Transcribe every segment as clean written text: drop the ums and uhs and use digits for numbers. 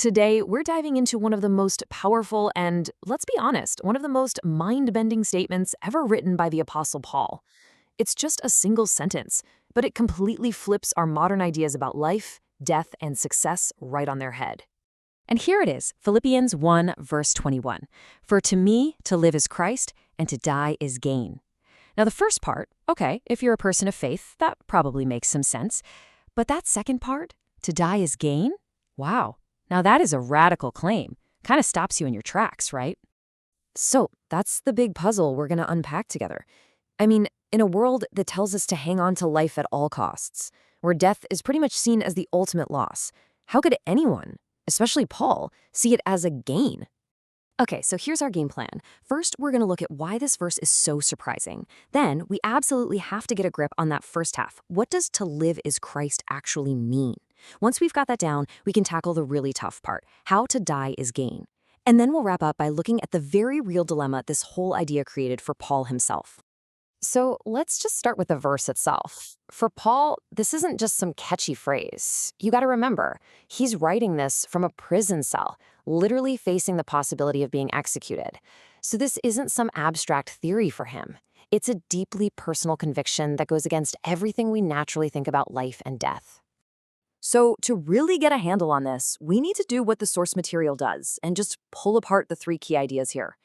Today, we're diving into one of the most powerful and, let's be honest, one of the most mind-bending statements ever written by the Apostle Paul. It's just a single sentence, but it completely flips our modern ideas about life, death, and success right on their head. And here it is, Philippians 1, verse 21. For to me, to live is Christ, and to die is gain. Now the first part, okay, if you're a person of faith, that probably makes some sense. But that second part, to die is gain? Wow. Now that is a radical claim. Kind of stops you in your tracks, right? So, that's the big puzzle we're going to unpack together. I mean, in a world that tells us to hang on to life at all costs, where death is pretty much seen as the ultimate loss, how could anyone, especially Paul, see it as a gain? Okay, so here's our game plan. First, we're going to look at why this verse is so surprising. Then, we absolutely have to get a grip on that first half. What does to live is Christ actually mean? Once we've got that down, we can tackle the really tough part, how to die is gain. And then we'll wrap up by looking at the very real dilemma this whole idea created for Paul himself. So let's just start with the verse itself. For Paul, this isn't just some catchy phrase. You got to remember, he's writing this from a prison cell, literally facing the possibility of being executed. So this isn't some abstract theory for him. It's a deeply personal conviction that goes against everything we naturally think about life and death. So to really get a handle on this, we need to do what the source material does and just pull apart the three key ideas here.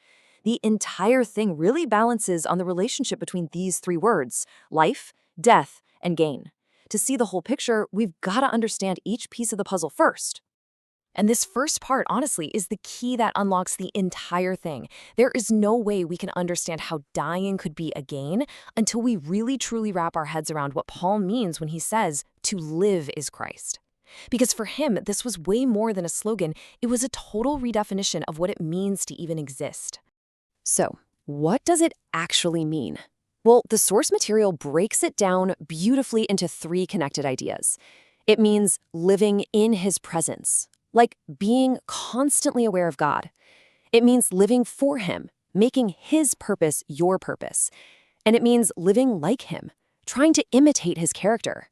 The entire thing really balances on the relationship between these three words, life, death, and gain. To see the whole picture, we've got to understand each piece of the puzzle first. And this first part, honestly, is the key that unlocks the entire thing. There is no way we can understand how dying could be a gain until we really truly wrap our heads around what Paul means when he says, to live is Christ. Because for him, this was way more than a slogan. It was a total redefinition of what it means to even exist. So, what does it actually mean? Well, the source material breaks it down beautifully into three connected ideas. It means living in his presence, like being constantly aware of God. It means living for him, making his purpose your purpose. And it means living like him, trying to imitate his character.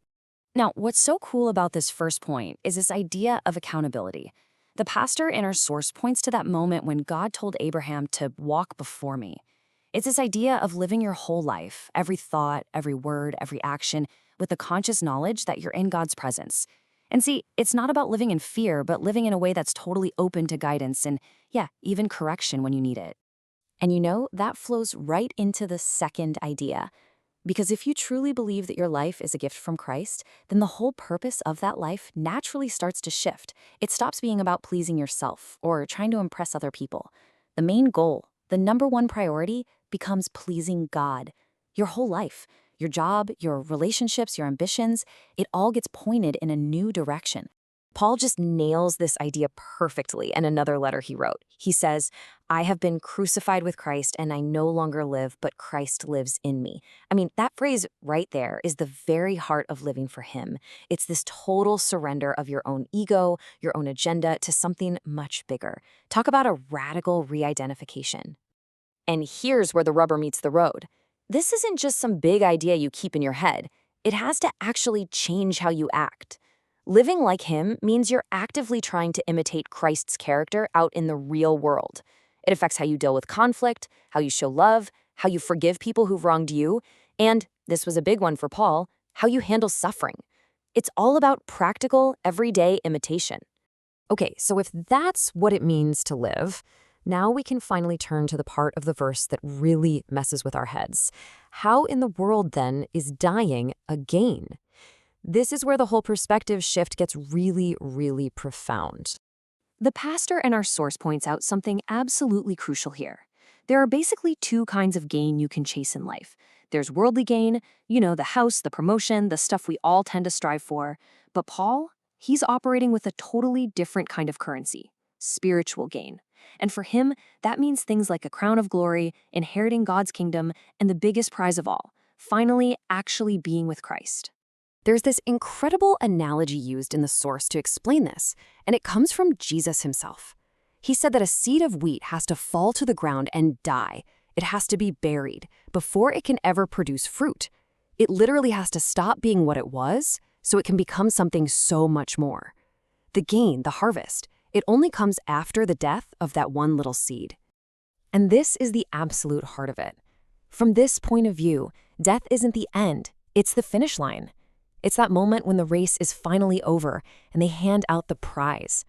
Now, what's so cool about this first point is this idea of accountability. The pastor in our source points to that moment when God told Abraham to walk before me. It's this idea of living your whole life, every thought, every word, every action, with the conscious knowledge that you're in God's presence. And see, it's not about living in fear, but living in a way that's totally open to guidance and, yeah, even correction when you need it. And you know, that flows right into the second idea. Because if you truly believe that your life is a gift from Christ, then the whole purpose of that life naturally starts to shift. It stops being about pleasing yourself or trying to impress other people. The main goal, the number one priority, becomes pleasing God. Your whole life, your job, your relationships, your ambitions, it all gets pointed in a new direction. Paul just nails this idea perfectly in another letter he wrote. He says, I have been crucified with Christ and I no longer live, but Christ lives in me. I mean, that phrase right there is the very heart of living for him. It's this total surrender of your own ego, your own agenda to something much bigger. Talk about a radical re-identification. And here's where the rubber meets the road. This isn't just some big idea you keep in your head. It has to actually change how you act. Living like him means you're actively trying to imitate Christ's character out in the real world. It affects how you deal with conflict, how you show love, how you forgive people who've wronged you, and, this was a big one for Paul, how you handle suffering. It's all about practical, everyday imitation. Okay, so if that's what it means to live, now we can finally turn to the part of the verse that really messes with our heads. How in the world, then, is dying a gain? This is where the whole perspective shift gets really, really profound. The pastor in our source points out something absolutely crucial here. There are basically two kinds of gain you can chase in life. There's worldly gain, you know, the house, the promotion, the stuff we all tend to strive for. But Paul, he's operating with a totally different kind of currency, spiritual gain. And for him, that means things like a crown of glory, inheriting God's kingdom, and the biggest prize of all, finally actually being with Christ. There's this incredible analogy used in the source to explain this, and it comes from Jesus himself. He said that a seed of wheat has to fall to the ground and die. It has to be buried before it can ever produce fruit. It literally has to stop being what it was so it can become something so much more. The gain, the harvest, It only comes after the death of that one little seed. And this is the absolute heart of it. From this point of view, death isn't the end, it's the finish line. It's that moment when the race is finally over and they hand out the prize.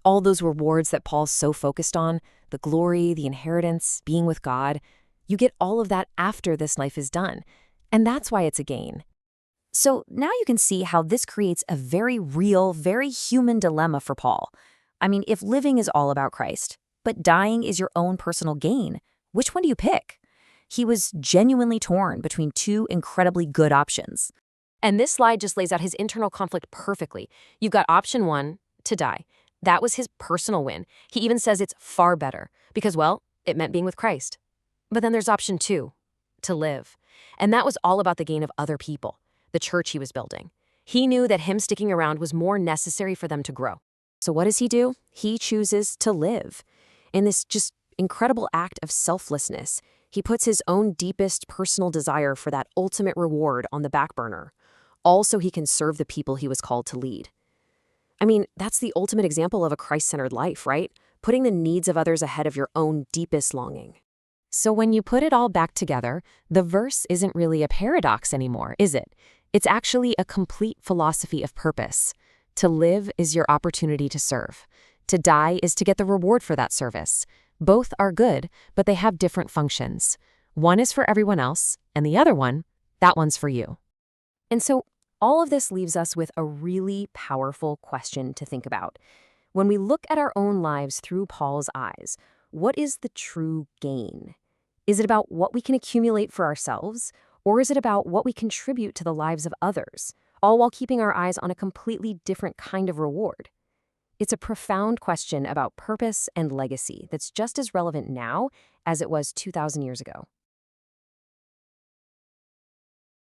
All those rewards that Paul's so focused on, the glory, the inheritance, being with God, you get all of that after this life is done. And that's why it's a gain. So now you can see how this creates a very real, very human dilemma for Paul. I mean, if living is all about Christ, but dying is your own personal gain, which one do you pick? He was genuinely torn between two incredibly good options. And this slide just lays out his internal conflict perfectly. You've got option one, to die. That was his personal win. He even says it's far better because, well, it meant being with Christ. But then there's option two, to live. And that was all about the gain of other people, the church he was building. He knew that him sticking around was more necessary for them to grow. So what does he do? He chooses to live. In this just incredible act of selflessness, he puts his own deepest personal desire for that ultimate reward on the back burner, all so he can serve the people he was called to lead. I mean, that's the ultimate example of a Christ-centered life, right? Putting the needs of others ahead of your own deepest longing. So when you put it all back together, the verse isn't really a paradox anymore, is it? It's actually a complete philosophy of purpose. To live is your opportunity to serve. To die is to get the reward for that service. Both are good, but they have different functions. One is for everyone else, and the other one, that one's for you. And so all of this leaves us with a really powerful question to think about. When we look at our own lives through Paul's eyes, what is the true gain? Is it about what we can accumulate for ourselves, or is it about what we contribute to the lives of others, all while keeping our eyes on a completely different kind of reward? It's a profound question about purpose and legacy that's just as relevant now as it was 2,000 years ago.